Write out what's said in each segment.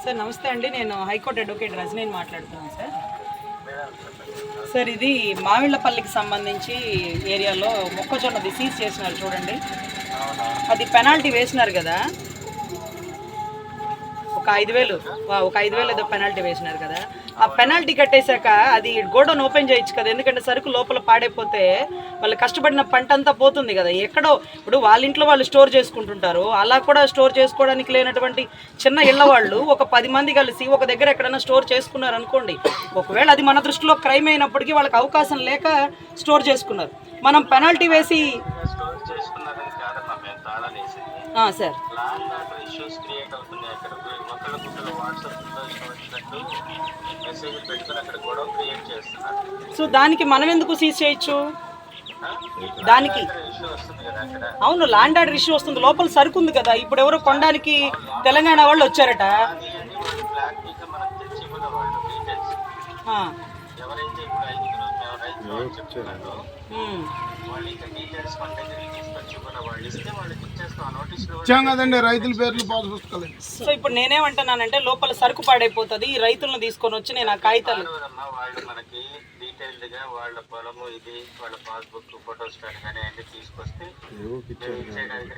Sir నమస్తే అండి, నేను హైకోర్టు అడ్వకేట్ రజనీని మాట్లాడుతున్నాను సార్. సార్ ఇది మామిళ్ళపల్లికి సంబంధించి ఏరియాలో మొక్కజొన్నది సీజ్ చేసినారు చూడండి. అది పెనాల్టీ వేసినారు కదా, ఒక 5,000 ఏదో పెనాల్టీ వేసినారు కదా. ఆ పెనాల్టీ కట్టేశాక అది గోడౌన్ ఓపెన్ చేయొచ్చు కదా, ఎందుకంటే సరుకు లోపల పాడైపోతే వాళ్ళు కష్టపడిన పంట అంతా పోతుంది కదా. ఎక్కడో ఇప్పుడు వాళ్ళ ఇంట్లో వాళ్ళు స్టోర్ చేసుకుంటుంటారు, అలా కూడా స్టోర్ చేసుకోవడానికి లేనటువంటి చిన్న ఇళ్ళ వాళ్ళు ఒక 10 మంది కలిసి ఒక దగ్గర ఎక్కడైనా స్టోర్ చేసుకున్నారు అనుకోండి, ఒకవేళ అది మన దృష్టిలో క్రైమ్ అయినప్పటికీ వాళ్ళకి అవకాశం లేక స్టోర్ చేసుకున్నారు. మనం పెనాల్టీ వేసి సార్ సో దానికి మనం ఎందుకు సీజ్ చేయొచ్చు? దానికి అవును, ల్యాండ్ ఆర్డర్ ఇష్యూ వస్తుంది, లోపల సరుకు ఉంది కదా. ఇప్పుడు ఎవరో కొనడానికి తెలంగాణ వాళ్ళు వచ్చారట. కదండి రైతుల పేర్లు పాస్ పుస్తకాలు. సో ఇప్పుడు నేనేమంటున్నానంటే లోపల సరుకు పాడైపోతుంది, ఈ రైతులను తీసుకొని వచ్చి నేను ఆ కాగితాలు మనకి డీటెయిల్డ్ గా వాళ్ళ పొలము ఇది వాళ్ళ పాస్బుక్ ఫోటోస్ కానీ అన్ని తీసుకొస్తే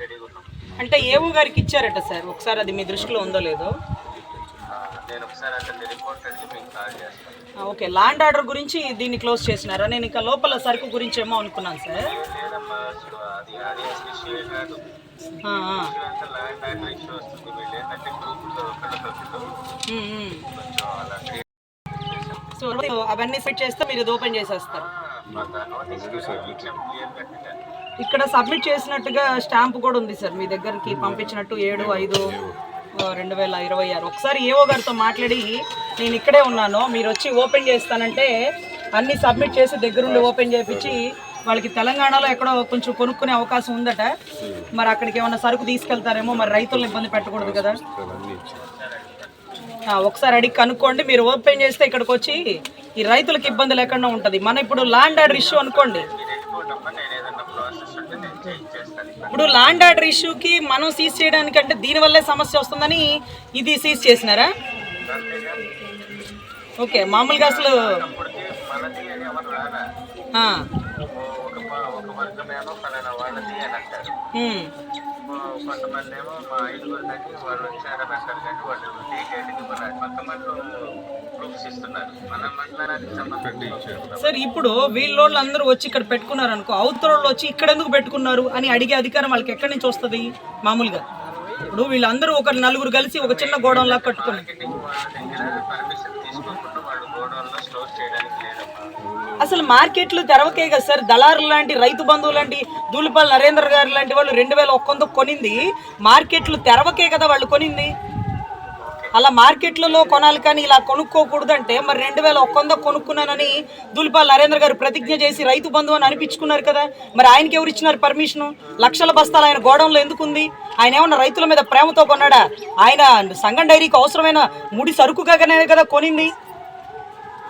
రెడీగా ఉన్నాం. అంటే ఏవో గారికి ఇచ్చారట సార్, ఒకసారి అది మీ దృష్టిలో ఉందో లేదో. నేను ఒకసారి అతన్ని రిపోర్ట్ అడిగి మీకు కాల్ చేస్తాను. ఓకే, ల్యాండ్ ఆర్డర్ గురించి దీన్ని క్లోజ్ చేసినారా? నేను ఇంకా లోపల సరుకు గురించి ఏమో అనుకున్నాను సార్. లేదమ్మా, అది ఇష్యూ కాదు, ల్యాండ్ ఆర్డర్ ఇష్యూ వస్తుంది. వీళ్ళు ఏంటంటే గ్రూపుల్లో సో అవన్నీ సెట్ చేస్తే మీరు ఇది ఓపెన్ చేసేస్తారు. ఇక్కడ సబ్మిట్ చేసినట్టుగా స్టాంప్ కూడా ఉంది సార్, మీ దగ్గరికి పంపించినట్టు 7/5/2026. ఒకసారి ఏఓ గారితో మాట్లాడి నేను ఇక్కడే ఉన్నాను, మీరు వచ్చి ఓపెన్ చేస్తానంటే అన్నీ సబ్మిట్ చేసి దగ్గరుండి ఓపెన్ చేయించి వాళ్ళకి తెలంగాణలో ఎక్కడో కొంచెం కొనుక్కునే అవకాశం ఉందట. మరి అక్కడికి ఏమన్నా సరుకు తీసుకెళ్తారేమో, మరి రైతులను ఇబ్బంది పెట్టకూడదు కదా. ఒకసారి అడిగి కనుక్కోండి, మీరు ఓపెన్ చేస్తే ఇక్కడికి వచ్చి ఈ రైతులకు ఇబ్బంది లేకుండా ఉంటుంది. మన ఇప్పుడు ల్యాండ్ ఆర్డర్ ఇష్యూ అనుకోండి, ఇప్పుడు ల్యాండ్ ఆర్డర్ ఇష్యూకి మనం సీజ్ చేయడానికంటే దీనివల్లే సమస్య వస్తుందని ఇది సీజ్ చేసినారా? ఓకే, మామూలుగా అసలు కొంతమంది ఏమో మా 5 మంది వాళ్ళు వచ్చారని అంటారు, కానీ వాళ్ళు డీటెయిల్గా మొత్తం ప్రూఫ్స్ ఇస్తున్నారు. మన మండలానికి సంబంధించి సార్ ఇప్పుడు వీళ్ళోళ్ళు అందరూ వచ్చి ఇక్కడ పెట్టుకున్నారు అనుకో, అవతల వచ్చి ఇక్కడ ఎందుకు పెట్టుకున్నారు అని అడిగే అధికారం వాళ్ళకి ఎక్కడి నుంచి వస్తుంది? మామూలుగా ఇప్పుడు వీళ్ళందరూ ఒక 4 కలిసి ఒక చిన్న గోడౌన్ లాగా కట్టుకున్నారు. పర్మిషన్ తీసుకోకుండా వాళ్ళు గోడౌన్లో స్టోర్ చేయడానికి లేదమ్మా. అసలు మార్కెట్లు తెరవకే కదా సార్. దళారులు లాంటి, రైతు బంధువు లాంటి, దూలిపాల్ నరేంద్ర గారు లాంటి వాళ్ళు 2001 కొనింది మార్కెట్లు తెరవకే కదా వాళ్ళు కొనింది. అలా మార్కెట్లలో కొనాలి కానీ ఇలా కొనుక్కోకూడదు అంటే మరి 2001 కొనుక్కున్నానని దూలిపాల్ నరేంద్ర గారు ప్రతిజ్ఞ చేసి రైతు బంధువు అని అనిపించుకున్నారు కదా. మరి ఆయనకి ఎవరు ఇచ్చినారు పర్మిషను? లక్షల బస్తాలు ఆయన గోడౌన్లో ఎందుకు ఉంది? ఆయన ఏమన్నా రైతుల మీద ప్రేమతో కొన్నాడా? ఆయన సంగం డైరీకి అవసరమైన ముడి సరుకుగానే కదా కొనింది.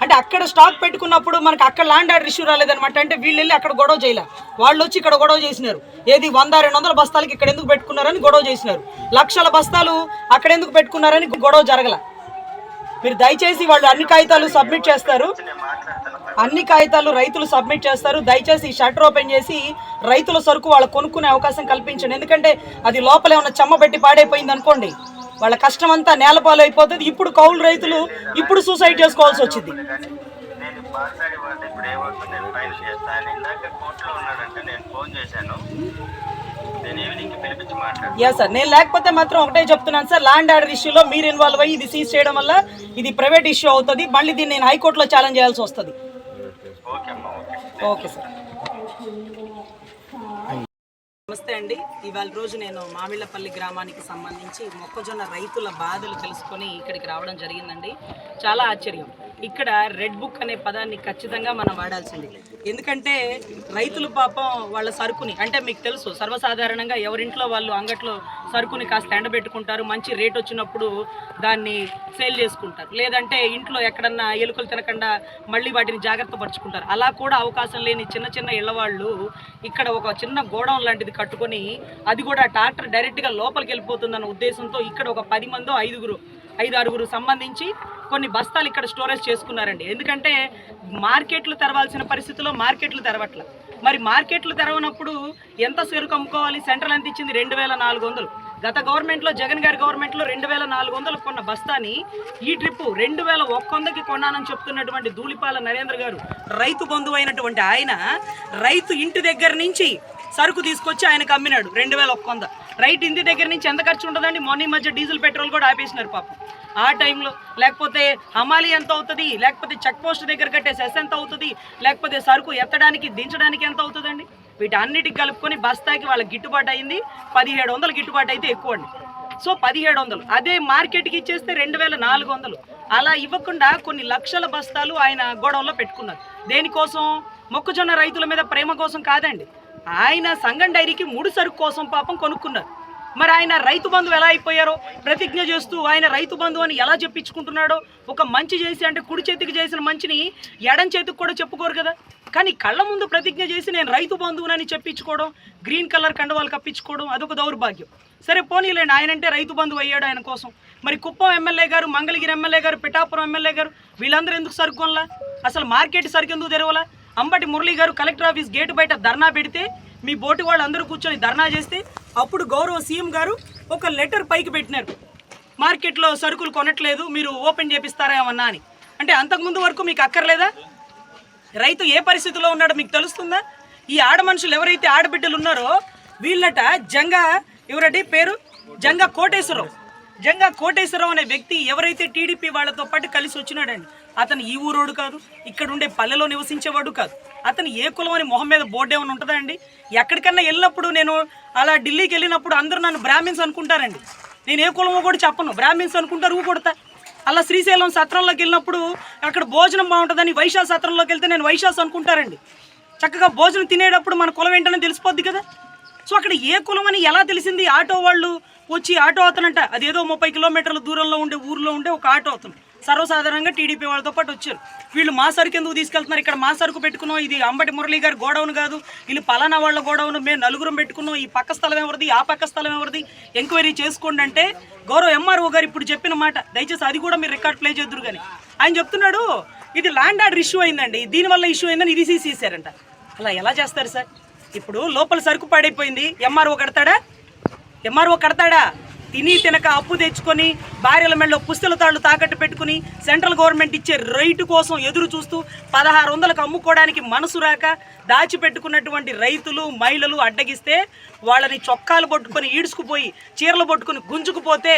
అంటే అక్కడ స్టాక్ పెట్టుకున్నప్పుడు మనకి అక్కడ ల్యాండ్ ఆర్డర్ ఇష్యూ రాలేదనమాట. అంటే వీళ్ళు వెళ్ళి అక్కడ గొడవ చేయలే, వాళ్ళు వచ్చి ఇక్కడ గొడవ చేసినారు. ఏది 100-200 బస్తాలకి ఇక్కడ ఎందుకు పెట్టుకున్నారని గొడవ చేసినారు. లక్షల బస్తాలు అక్కడ ఎందుకు పెట్టుకున్నారని గొడవ జరగల. మీరు దయచేసి వాళ్ళు అన్ని కాగితాలు సబ్మిట్ చేస్తారు, అన్ని కాగితాలు రైతులు సబ్మిట్ చేస్తారు. దయచేసి షట్టర్ ఓపెన్ చేసి రైతుల సరుకు వాళ్ళు కొనుక్కునే అవకాశం కల్పించండి. ఎందుకంటే అది లోపల ఏమన్నా చెమ్మ పెట్టి పాడైపోయింది అనుకోండి, వాళ్ళ కష్టం అంతా నేలపాలు అయిపోతుంది. ఇప్పుడు కౌలు రైతులు ఇప్పుడు సూసైడ్ చేసుకోవాల్సి వచ్చింది. యా సార్, నేను లేకపోతే మాత్రం ఒకటే చెప్తున్నాను సార్, ల్యాండ్ ఆర్డర్ ఇష్యూలో మీరు ఇన్వాల్వ్ అయ్యి ఇది సీజ్ చేయడం వల్ల ఇది ప్రైవేట్ ఇష్యూ అవుతుంది. మళ్ళీ దీన్ని నేను హైకోర్టులో ఛాలెంజ్ చేయాల్సి వస్తుంది. ఓకే సార్, నమస్తే అండి. ఇవాళ రోజు నేను మామిళ్ళపల్లి గ్రామానికి సంబంధించి మొక్కజొన్న రైతుల బాధలు తెలుసుకొని ఇక్కడికి రావడం జరిగిందండి. చాలా ఆశ్చర్యం, ఇక్కడ రెడ్ బుక్ అనే పదాన్ని ఖచ్చితంగా మనం వాడాల్సింది. ఎందుకంటే రైతులు పాపం వాళ్ళ సరుకుని, అంటే మీకు తెలుసు సర్వసాధారణంగా ఎవరింట్లో వాళ్ళు అంగట్లో సరుకుని కాస్త ఎండబెట్టుకుంటారు, మంచి రేట్ వచ్చినప్పుడు దాన్ని సేల్ చేసుకుంటారు, లేదంటే ఇంట్లో ఎక్కడన్నా ఎలుకలు తినకుండా మళ్ళీ వాటిని జాగ్రత్త పరుచుకుంటారు. అలా కూడా అవకాశం లేని చిన్న చిన్న ఇళ్ళవాళ్ళు ఇక్కడ ఒక చిన్న గోడౌన్ లాంటిది కట్టుకొని, అది కూడా ట్రాక్టర్ డైరెక్ట్గా లోపలికి వెళ్ళిపోతుందన్న ఉద్దేశంతో ఇక్కడ ఒక 10 మందో 5గురు 5-6 సంబంధించి కొన్ని బస్తాలు ఇక్కడ స్టోరేజ్ చేసుకున్నారండి. ఎందుకంటే మార్కెట్లు తెరవాల్సిన పరిస్థితుల్లో మార్కెట్లు తెరవట్ల. మరి మార్కెట్లు తెరవనప్పుడు ఎంత సరుకు అమ్ముకోవాలి? సెంట్రల్ ఎంత ఇచ్చింది? 2400. గత గవర్నమెంట్లో, జగన్ గారి గవర్నమెంట్లో 2400 కొన్న బస్తాని ఈ ట్రిప్పు 2100కి కొన్నానని చెప్తున్నటువంటి ధూళిపాల నరేంద్ర గారు, రైతు బంధువు అయినటువంటి ఆయన, రైతు ఇంటి దగ్గర నుంచి సరుకు తీసుకొచ్చి ఆయనకు అమ్మినాడు 2100. రైతు ఇంటి దగ్గర నుంచి ఎంత ఖర్చు ఉంటుందండి? మొన్న ఈ మధ్య డీజిల్ పెట్రోల్ కూడా ఆపేసినారు పాపం ఆ టైంలో. లేకపోతే హమాలి ఎంత అవుతుంది, లేకపోతే చెక్ పోస్ట్ దగ్గర కట్టే సెస్ ఎంత అవుతుంది, లేకపోతే సరుకు ఎత్తడానికి దించడానికి ఎంత అవుతుందండి? వీటన్నిటికి కలుపుకొని బస్తాకి వాళ్ళకి గిట్టుబాటు అయింది 1700 గిట్టుబాటు అయితే ఎక్కువ అండి. సో 1700, అదే మార్కెట్కి ఇచ్చేస్తే 2400. అలా ఇవ్వకుండా కొన్ని లక్షల బస్తాలు ఆయన గోడౌన్లో పెట్టుకున్నారు. దేనికోసం? మొక్కజొన్న రైతుల మీద ప్రేమ కోసం కాదండి, ఆయన సంగం డైరీకి ముడి సరుకు కోసం పాపం కొనుక్కున్నారు. మరి ఆయన రైతు బంధువు ఎలా అయిపోయారో, ప్రతిజ్ఞ చేస్తూ ఆయన రైతు బంధువు అని ఎలా చెప్పించుకుంటున్నాడో. ఒక మంచి చేసి, అంటే కుడి చేతికి చేసిన మంచిని ఎడం చేతికి కూడా చెప్పుకోరు కదా. కానీ కళ్ళ ముందు ప్రతిజ్ఞ చేసి నేను రైతు బంధువునని చెప్పించుకోవడం, గ్రీన్ కలర్ కండువాలు కప్పించుకోవడం, అదొక దౌర్భాగ్యం. సరే పోనీలేండి, ఆయనంటే రైతు బంధువు అయ్యాడు ఆయన కోసం. మరి కుప్పం ఎమ్మెల్యే గారు, మంగళగిరి ఎమ్మెల్యే గారు, పిఠాపురం ఎమ్మెల్యే గారు, వీళ్ళందరూ ఎందుకు సరుకు కొనలా? అసలు మార్కెట్ సరుకు ఎందుకు తెరవలా? అంబటి మురళి గారు కలెక్టర్ ఆఫీస్ గేటు బయట ధర్నా పెడితే, మీ బోటి వాళ్ళు అందరూ కూర్చొని ధర్నా చేస్తే, అప్పుడు గౌరవ సీఎం గారు ఒక లెటర్ పైకి పెట్టినారు, మార్కెట్లో సరుకులు కొనట్లేదు, మీరు ఓపెన్ చేపిస్తారా ఏమన్నా అని. అంటే అంతకుముందు వరకు మీకు అక్కర్లేదా? రైతు ఏ పరిస్థితిలో ఉన్నాడో మీకు తెలుస్తుందా? ఈ ఆడ మనుషులు ఎవరైతే ఆడబిడ్డలు ఉన్నారో వీళ్ళట ఎవరంటే పేరు జంగా కోటేశ్వరరావు అనే వ్యక్తి ఎవరైతే టీడీపీ వాళ్ళతో పాటు కలిసి వచ్చినాడండి, అతను ఈ ఊరోడు కాదు, ఇక్కడ ఉండే పల్లెలో నివసించేవాడు కాదు. అతను ఏ కులం అని మొహం మీద బోర్డు ఏమైనా ఉంటుందా అండి? ఎక్కడికన్నా వెళ్ళినప్పుడు, నేను అలా ఢిల్లీకి వెళ్ళినప్పుడు అందరూ నన్ను బ్రాహ్మిన్స్ అనుకుంటారండి. నేను ఏ కులమో కూడా చెప్పను, బ్రాహ్మిన్స్ అనుకుంటారు, ఊ కొడతా. అలా శ్రీశైలం సత్రంలోకి వెళ్ళినప్పుడు అక్కడ భోజనం బాగుంటుందని వైశాఖ సత్రంలోకి వెళ్తే నేను వైశాఖ అనుకుంటారండి. చక్కగా భోజనం తినేటప్పుడు మన కులం ఏంటనే తెలిసిపోద్ది కదా. సో అక్కడ ఏ కులం అని ఎలా తెలిసింది? ఆటో వాళ్ళు వచ్చి, ఆటో అతనంట, అదేదో 30 కిలోమీటర్ల దూరంలో ఉండే ఊర్లో ఉండే ఒక ఆటో అతను సర్వసాధారణంగా టీడీపీ వాళ్ళతో పాటు వచ్చారు. వీళ్ళు మా సరుకు ఎందుకు తీసుకెళ్తున్నారు, ఇక్కడ మా సరుకు పెట్టుకున్నాం, ఇది అంబటి మురళి గారి గోడౌన్ కాదు, వీళ్ళు పలానా వాళ్ళ గోడౌన్, మేము 4 పెట్టుకున్నాం, ఈ పక్క స్థలం ఎవరిది, ఆ పక్క స్థలం ఎవరిది, ఎంక్వైరీ చేసుకోండి అంటే గౌరవ ఎంఆర్ఓ గారు ఇప్పుడు చెప్పిన మాట, దయచేసి అది కూడా మీరు రికార్డ్ ప్లే చేద్దరు. కానీ ఆయన చెప్తున్నాడు, ఇది ల్యాండ్ ఆర్డర్ ఇష్యూ అయిందండి, దీనివల్ల ఇష్యూ అయిందని ఇది తీసేశారంట. అలా ఎలా చేస్తారు సార్? ఇప్పుడు లోపల సరుకు పాడైపోయింది, ఎంఆర్ఓ కడతాడా? తిని తినక అప్పు తెచ్చుకొని భార్యల మెడలో పుస్తల తాళ్ళు తాకట్టు పెట్టుకుని సెంట్రల్ గవర్నమెంట్ ఇచ్చే రేటు కోసం ఎదురు చూస్తూ 1600కు అమ్ముకోవడానికి మనసు రాక దాచిపెట్టుకున్నటువంటి రైతులు, మహిళలు అడ్డగిస్తే వాళ్ళని చొక్కాలు పట్టుకొని ఈడ్చుకుపోయి, చీరలు పట్టుకుని గుంజుకుపోతే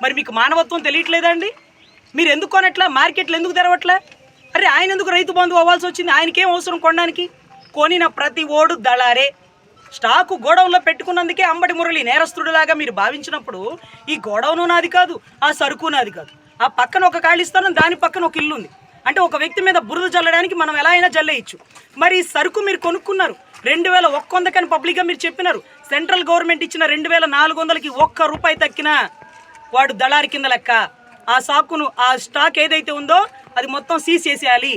మరి మీకు మానవత్వం తెలియట్లేదండి? మీరు ఎందుకు కొనట్లా? మార్కెట్లు ఎందుకు తెరవట్లా? అరే ఆయన ఎందుకు రైతు బంధువు అవ్వాల్సి వచ్చింది? ఆయనకేం అవసరం కొనడానికి? కొనిన ప్రతి ఓడు దళారే. స్టాకు గోడౌన్లో పెట్టుకున్నందుకే అంబటి మురళి నేరస్తుడిలాగా మీరు భావించినప్పుడు, ఈ గోడౌను నాది కాదు, ఆ సరుకు నాది కాదు, ఆ పక్కన ఒక ఖాళీ స్థలం, దాని పక్కన ఒక ఇల్లు ఉంది. అంటే ఒక వ్యక్తి మీద బురద జల్లడానికి మనం ఎలా అయినా జల్లేయచ్చు. మరి ఈ సరుకు మీరు కొనుక్కున్నారు 2100కని పబ్లిక్గా మీరు చెప్పినారు. సెంట్రల్ గవర్నమెంట్ ఇచ్చిన 2400కి ₹1 తక్కినా వాడు దళారి కింద లెక్క. ఆ స్టాక్ ఏదైతే ఉందో అది మొత్తం సీజ్ చేసేయాలి.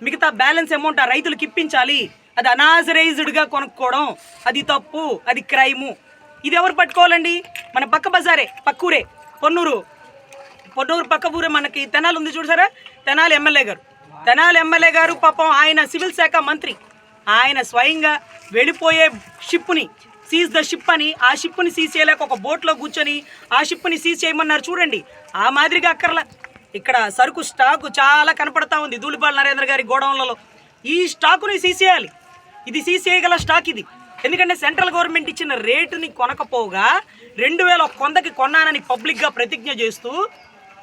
మిగతా బ్యాలెన్స్ అమౌంట్ ఆ రైతులకు ఇప్పించాలి. అది అనాథరైజ్డ్గా కొనుక్కోవడం, అది తప్పు, అది క్రైము. ఇది ఎవరు పట్టుకోవాలండి? మన పక్క బజారే, పక్కూరే, పొన్నూరు పక్క ఊరే మనకి తెనాలి ఉంది చూసారా, తెనాలి ఎమ్మెల్యే గారు పాపం ఆయన సివిల్ శాఖ మంత్రి, ఆయన స్వయంగా వెళ్ళిపోయే షిప్ని సీజ్ ద షిప్ అని, ఆ షిప్ని సీజ్ చేయలేక ఒక బోట్లో కూర్చొని ఆ షిప్ని సీజ్ చేయమన్నారు చూడండి. ఆ మాదిరిగా అక్కర్లా. ఇక్కడ సరుకు స్టాకు చాలా కనపడతా ఉంది ధూళిపాల నరేంద్ర గారి గోడౌన్లలో. ఈ స్టాకుని సీజ్ చేయాలి. ఇది సీజ్ చేయగల స్టాక్ ఇది. ఎందుకంటే సెంట్రల్ గవర్నమెంట్ ఇచ్చిన రేటుని కొనకపోగా 2100కి కొన్నానని పబ్లిక్గా ప్రతిజ్ఞ చేస్తూ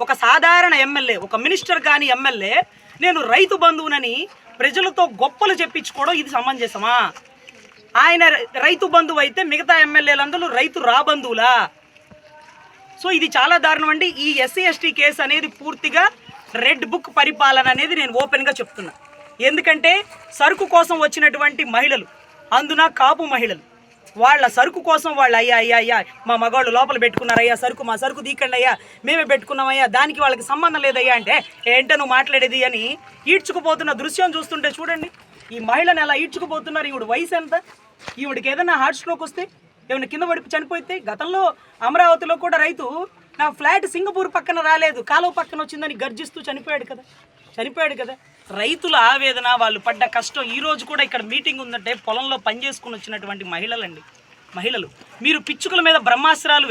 ఒక సాధారణ ఎమ్మెల్యే, ఒక మినిస్టర్ కాని ఎమ్మెల్యే నేను రైతు బంధువునని ప్రజలతో గొప్పలు చెప్పించుకోవడం ఇది సమంజసమా? ఆయన రైతు బంధువు అయితే మిగతా ఎమ్మెల్యేలందరూ రైతు రాబంధువులా? సో ఇది చాలా దారుణం అండి. ఈ SC/ST కేసు అనేది పూర్తిగా రెడ్ బుక్ పరిపాలన అనేది నేను ఓపెన్గా చెప్తున్నా. ఎందుకంటే సరుకు కోసం వచ్చినటువంటి మహిళలు, అందున కాపు మహిళలు, వాళ్ళ సరుకు కోసం వాళ్ళు అయ్యా మా మగవాళ్ళు లోపల పెట్టుకున్నారయ్యా సరుకు, మా సరుకు దీకండి అయ్యా, మేమే పెట్టుకున్నామయ్యా, దానికి వాళ్ళకి సంబంధం లేదయ్యా అంటే ఏంటో నువ్వు మాట్లాడేది అని ఈడ్చుకుపోతున్న దృశ్యం చూస్తుంటే చూడండి. ఈ మహిళను ఎలా ఈడ్చుకుపోతున్నారు. ఈవిడ వయసు ఎంత? ఈవిడికి ఏదైనా హార్ట్ స్ట్రోక్ వస్తే, ఏమైనా కింద పడిపి చనిపోతే, గతంలో అమరావతిలో కూడా రైతు నా ఫ్లాట్ సింగపూర్ పక్కన రాలేదు, కాలువ పక్కన వచ్చిందని గర్జిస్తూ చనిపోయాడు కదా. రైతుల ఆవేదన, వాళ్ళు పడ్డ కష్టం. ఈ రోజు కూడా ఇక్కడ మీటింగ్ ఉందంటే పొలంలో పని చేసుకుని వచ్చినటువంటి మహిళలు. మీరు పిచ్చుకల మీద బ్రహ్మాస్త్రాలు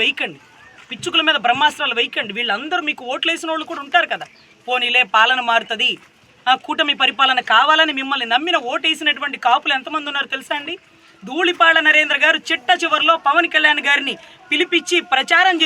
వేయకండి. వీళ్ళందరూ మీకు ఓట్లు వేసిన వాళ్ళు కూడా ఉంటారు కదా, పోనీలే పాలన మారుతుంది, కూటమి పరిపాలన కావాలని మిమ్మల్ని నమ్మిన ఓటేసినటువంటి కాపులు ఎంతమంది ఉన్నారు తెలుసా అండి? ధూళిపాళ నరేంద్ర గారు చిట్ట చివరిలో పవన్ కళ్యాణ్ గారిని పిలిపించి ప్రచారం